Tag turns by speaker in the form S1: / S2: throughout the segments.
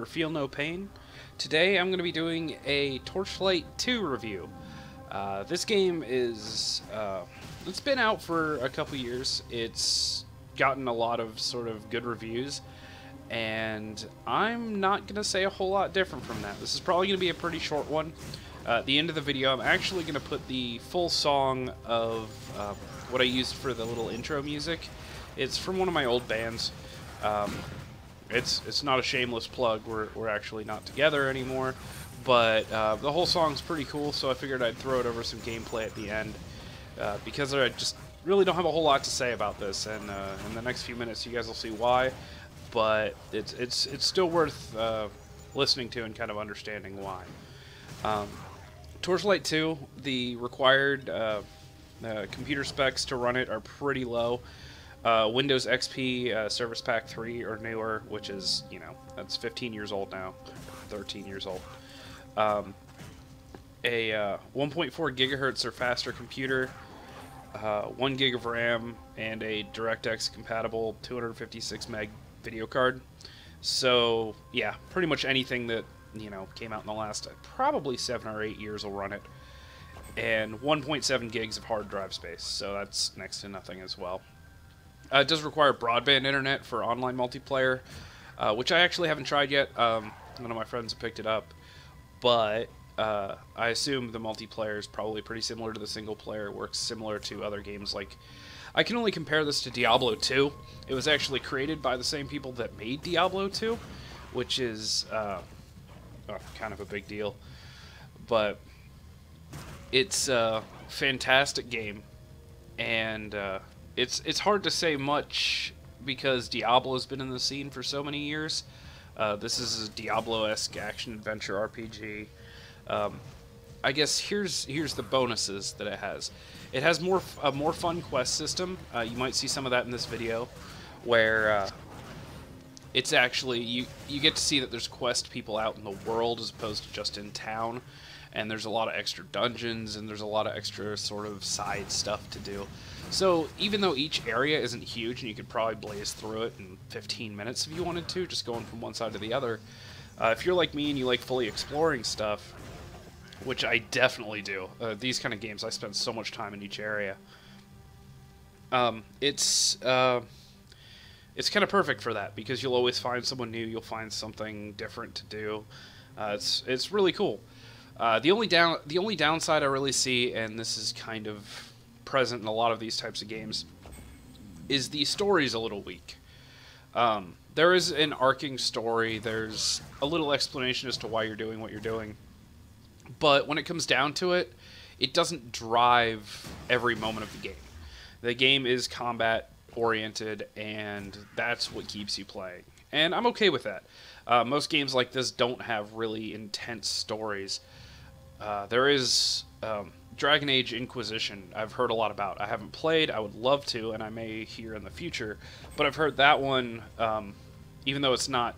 S1: for Feel No Pain. Today I'm going to be doing a Torchlight 2 review. This game is, it's been out for a couple years. It's gotten a lot of sort of good reviews, and I'm not going to say a whole lot different from that. This is probably going to be a pretty short one. At the end of the video, I'm actually going to put the full song of what I used for the little intro music. It's from one of my old bands. It's not a shameless plug. We're actually not together anymore, but the whole song's pretty cool, so I figured I'd throw it over some gameplay at the end, because I just really don't have a whole lot to say about this, and in the next few minutes you guys will see why, but it's still worth listening to and kind of understanding why. Torchlight 2, the required computer specs to run it are pretty low. Windows XP Service Pack 3 or newer, which is, you know, that's 15 years old now, 13 years old. A 1.4 gigahertz or faster computer, 1 gig of RAM, and a DirectX compatible 256 meg video card. So yeah, pretty much anything that, you know, came out in the last probably 7 or 8 years will run it. And 1.7 gigs of hard drive space, so that's next to nothing as well. It does require broadband internet for online multiplayer, which I actually haven't tried yet. None of my friends have picked it up, but I assume the multiplayer is probably pretty similar to the single player. It works similar to other games. Like, I can only compare this to Diablo 2. It was actually created by the same people that made Diablo 2, which is kind of a big deal. But it's a fantastic game, and it's hard to say much because Diablo's been in the scene for so many years. This is a Diablo-esque action-adventure RPG. I guess here's the bonuses that it has. It has a more fun quest system. You might see some of that in this video, where it's actually you get to see that there's quest people out in the world as opposed to just in town, and there's a lot of extra dungeons and there's a lot of extra sort of side stuff to do. So even though each area isn't huge and you could probably blaze through it in 15 minutes if you wanted to, just going from one side to the other, if you're like me and you like fully exploring stuff, which I definitely do, these kind of games I spend so much time in each area, it's kind of perfect for that, because you'll always find someone new, you'll find something different to do. It's really cool. The only downside I really see, and this is kind of present in a lot of these types of games, is the story's a little weak. There is an arcing story, there's a little explanation as to why you're doing what you're doing, but when it comes down to it, it doesn't drive every moment of the game. The game is combat oriented, and that's what keeps you playing, and I'm okay with that. Most games like this don't have really intense stories. There is Dragon Age Inquisition I've heard a lot about. I haven't played, I would love to, and I may hear in the future, but I've heard that one, even though it's not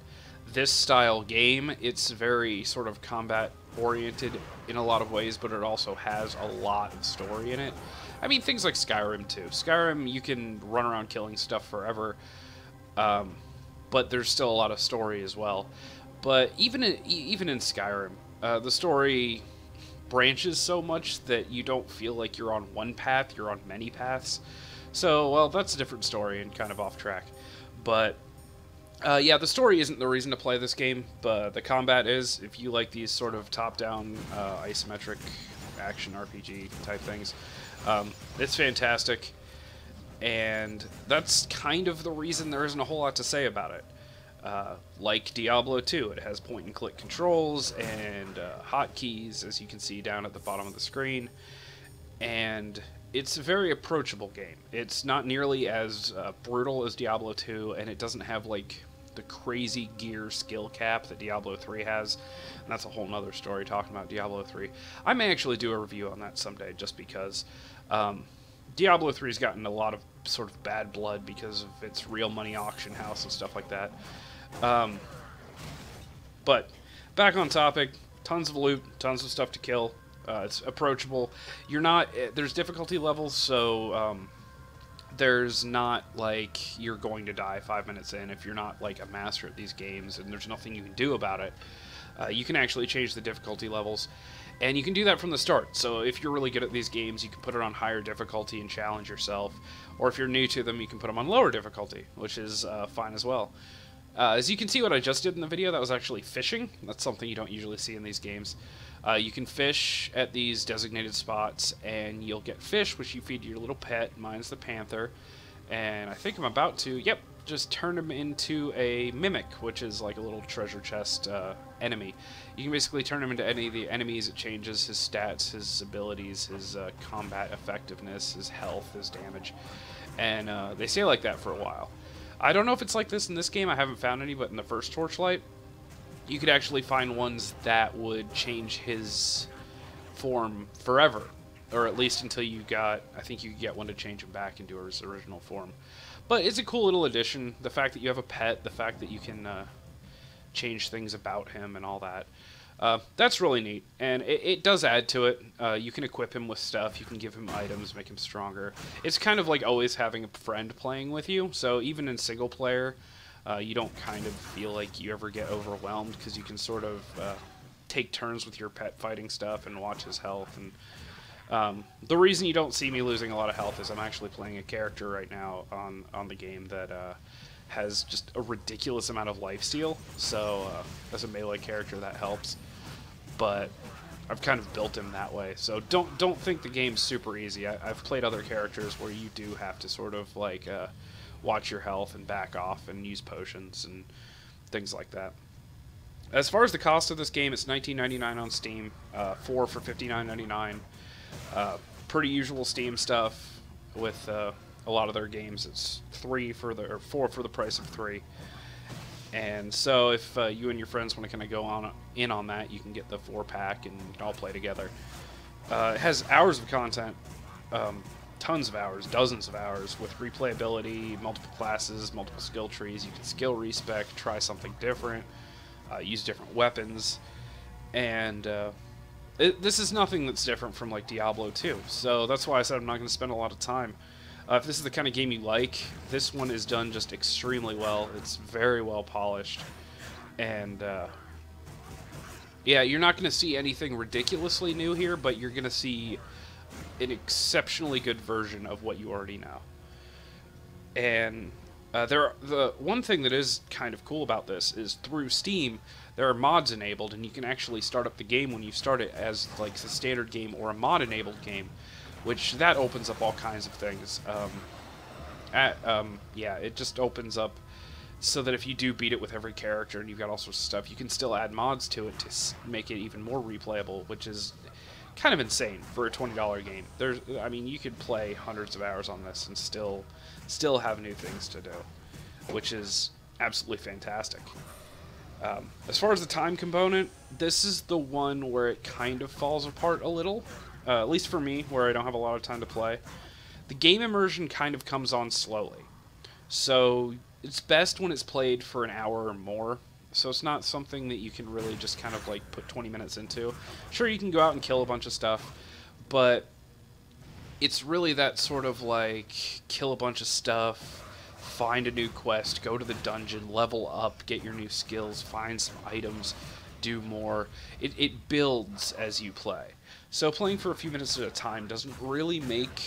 S1: this style game, it's very sort of combat oriented in a lot of ways, but it also has a lot of story in it. I mean, things like Skyrim too. Skyrim, you can run around killing stuff forever, but there's still a lot of story as well. But even in Skyrim, the story branches so much that you don't feel like you're on one path, you're on many paths. So, well, that's a different story and kind of off track. But yeah, the story isn't the reason to play this game, but the combat is. If you like these sort of top-down isometric action RPG type things, it's fantastic, and that's kind of the reason there isn't a whole lot to say about it. Like Diablo 2, it has point-and-click controls and hotkeys, as you can see down at the bottom of the screen, and it's a very approachable game. It's not nearly as brutal as Diablo 2, and it doesn't have like the crazy gear skill cap that Diablo 3 has, and that's a whole nother story talking about Diablo 3. I may actually do a review on that someday, just because Diablo 3's gotten a lot of sort of bad blood because of its real money auction house and stuff like that. But back on topic, tons of loot, tons of stuff to kill. It's approachable. You're not, there's difficulty levels, so there's not like you're going to die 5 minutes in if you're not like a master at these games, and there's nothing you can do about it. You can actually change the difficulty levels, and you can do that from the start. So if you're really good at these games, you can put it on higher difficulty and challenge yourself. Or if you're new to them, you can put them on lower difficulty, which is fine as well. As you can see, what I just did in the video, that was actually fishing. That's something you don't usually see in these games. You can fish at these designated spots, and you'll get fish, which you feed to your little pet. Mine's the panther. And I think I'm about to, yep, just turn him into a mimic, which is like a little treasure chest enemy. You can basically turn him into any of the enemies. It changes his stats, his abilities, his combat effectiveness, his health, his damage. And they stay like that for a while. I don't know if it's like this in this game. I haven't found any, but in the first Torchlight, you could actually find ones that would change his form forever. Or at least until you got, I think you could get one to change him back into his original form. But it's a cool little addition. The fact that you have a pet, the fact that you can change things about him and all that. That's really neat. And it does add to it. You can equip him with stuff. You can give him items, make him stronger. It's kind of like always having a friend playing with you. So even in single player, you don't kind of feel like you ever get overwhelmed, because you can sort of take turns with your pet fighting stuff and watch his health. And the reason you don't see me losing a lot of health is I'm actually playing a character right now on the game that has just a ridiculous amount of lifesteal. So as a melee character, that helps. But I've kind of built him that way. So don't think the game's super easy. I've played other characters where you do have to sort of like watch your health and back off and use potions and things like that. As far as the cost of this game, it's $19.99 on Steam, 4 for $59.99. Pretty usual Steam stuff with a lot of their games. It's 4 for the price of 3. And so if you and your friends want to kind of go in on that, you can get the 4-pack and all play together. It has hours of content, tons of hours, dozens of hours, with replayability, multiple classes, multiple skill trees. You can skill respec, try something different, use different weapons, and this is nothing that's different from like Diablo 2. So that's why I said I'm not going to spend a lot of time. If this is the kind of game you like, this one is done just extremely well. It's very well polished. And, yeah, you're not going to see anything ridiculously new here, but you're going to see an exceptionally good version of what you already know. And the one thing that is kind of cool about this is through Steam, there are mods enabled, and you can actually start up the game when you start it as like a standard game or a mod-enabled game, which that opens up all kinds of things. Yeah, it just opens up so that if you do beat it with every character and you've got all sorts of stuff, you can still add mods to it to make it even more replayable, which is kind of insane for a $20 game. I mean, you could play hundreds of hours on this and still have new things to do, which is absolutely fantastic. As far as the time component, this is the one where it kind of falls apart a little. At least for me, where I don't have a lot of time to play. The game immersion kind of comes on slowly. So it's best when it's played for an hour or more. So it's not something that you can really just kind of like put 20 minutes into. Sure, you can go out and kill a bunch of stuff, but it's really that sort of like kill a bunch of stuff, find a new quest, go to the dungeon, level up, get your new skills, find some items, do more. It builds as you play. So playing for a few minutes at a time doesn't really make...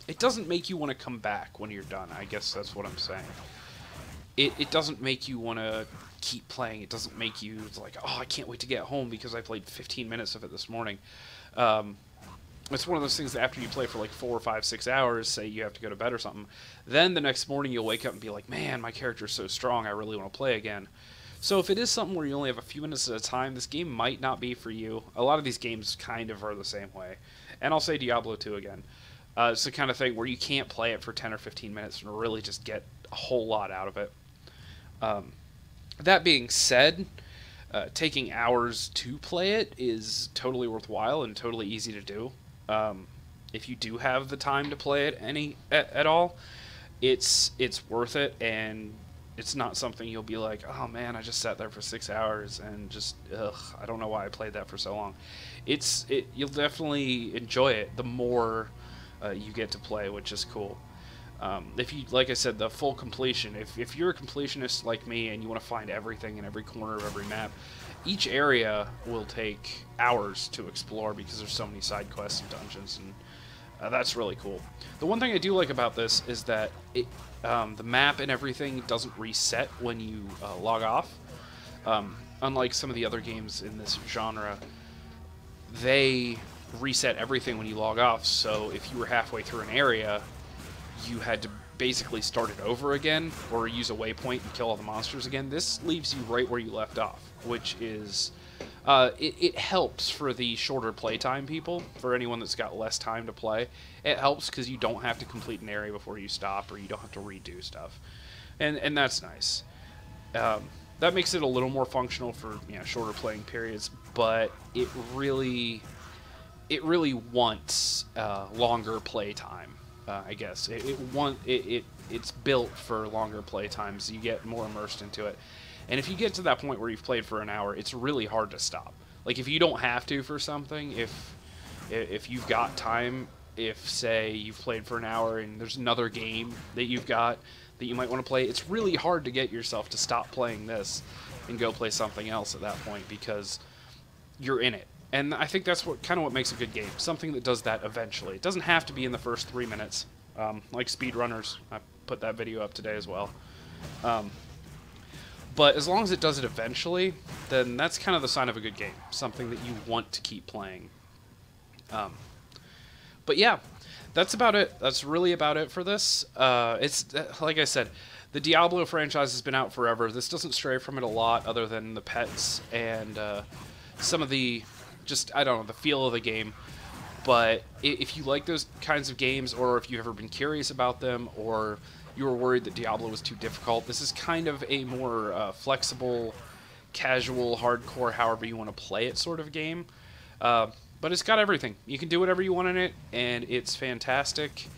S1: it doesn't make you want to come back when you're done. I guess that's what I'm saying. It doesn't make you want to keep playing. It doesn't make you like, oh, I can't wait to get home because I played 15 minutes of it this morning. It's one of those things that after you play for like 4 or 5, 6 hours, say you have to go to bed or something, then the next morning you'll wake up and be like, man, my character's so strong, I really want to play again. So if it is something where you only have a few minutes at a time, this game might not be for you. A lot of these games kind of are the same way. And I'll say Diablo 2 again. It's the kind of thing where you can't play it for 10 or 15 minutes and really just get a whole lot out of it. That being said, taking hours to play it is totally worthwhile and totally easy to do. If you do have the time to play it at all, it's worth it, and it's not something you'll be like, oh man, I just sat there for 6 hours and just, ugh, I don't know why I played that for so long. You'll definitely enjoy it the more you get to play, which is cool. If you, like I said, the full completion, if you're a completionist like me and you want to find everything in every corner of every map, each area will take hours to explore because there's so many side quests and dungeons, and that's really cool. The one thing I do like about this is that the map and everything doesn't reset when you log off. Unlike some of the other games in this genre, they reset everything when you log off, so if you were halfway through an area, you had to basically start it over again, or use a waypoint and kill all the monsters again. This leaves you right where you left off, which is... it helps for the shorter playtime people, for anyone that's got less time to play. It helps because you don't have to complete an area before you stop, or you don't have to redo stuff. And that's nice. That makes it a little more functional for, you know, shorter playing periods, but it really wants longer playtime. I guess it's built for longer play times. You get more immersed into it, and if you get to that point where you've played for an hour, it's really hard to stop. Like, if you don't have to for something, if you've got time, if say you've played for an hour and there's another game that you've got that you might want to play, it's really hard to get yourself to stop playing this and go play something else at that point, because you're in it. And I think that's what makes a good game. Something that does that eventually. It doesn't have to be in the first 3 minutes. Like speedrunners. I put that video up today as well. But as long as it does it eventually, then that's kind of the sign of a good game. Something that you want to keep playing. But yeah, that's about it. That's really about it for this. It's like I said, the Diablo franchise has been out forever. This doesn't stray from it a lot, other than the pets and some of the... just, I don't know, the feel of the game. But if you like those kinds of games, or if you've ever been curious about them, or you were worried that Diablo was too difficult, this is kind of a more flexible, casual, hardcore, however you want to play it sort of game. But it's got everything. You can do whatever you want in it, and it's fantastic.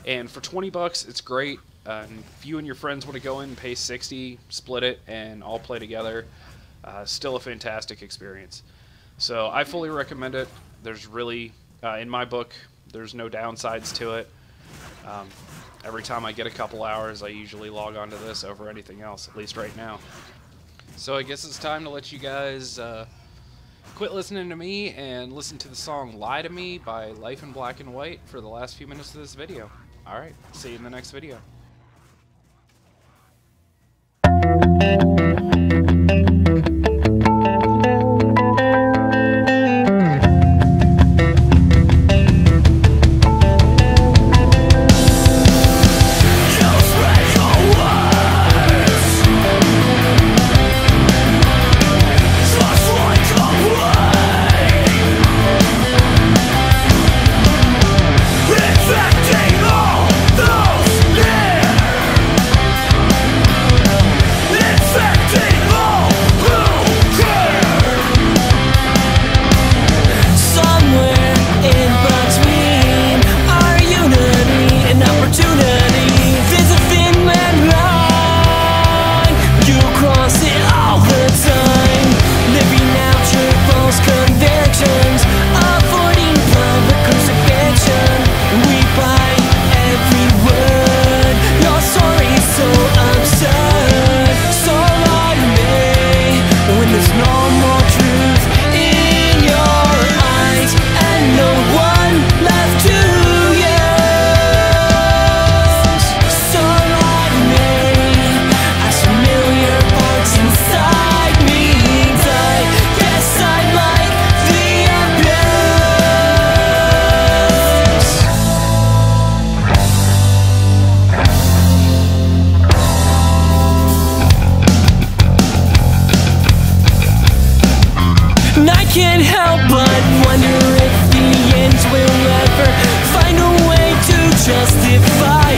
S1: And for 20 bucks, it's great. And if you and your friends want to go in and pay 60, split it, and all play together, still a fantastic experience. So I fully recommend it. There's really, in my book, there's no downsides to it. Every time I get a couple hours, I usually log on to this over anything else, at least right now. So I guess it's time to let you guys quit listening to me and listen to the song Lie to Me by Life in Black and White for the last few minutes of this video. Alright, see you in the next video.
S2: Can't help but wonder if the ends will ever find a way to justify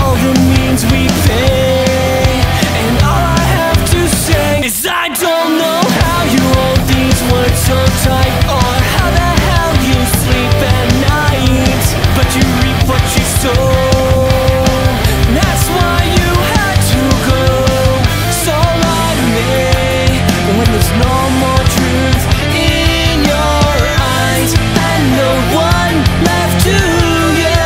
S2: all the means we pay. And all I have to say is I don't know how you hold these words so tight, or how the hell you sleep at night, but you reap what you sow. That's why you had to go. So lie to me when there's no more truth in your eyes, and no one left to you.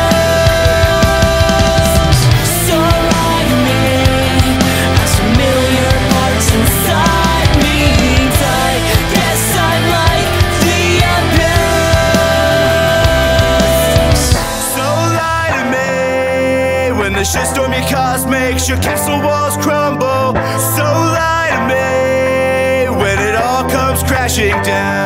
S3: chaos makes your castle walls crumble. So lie to me when it all comes crashing down.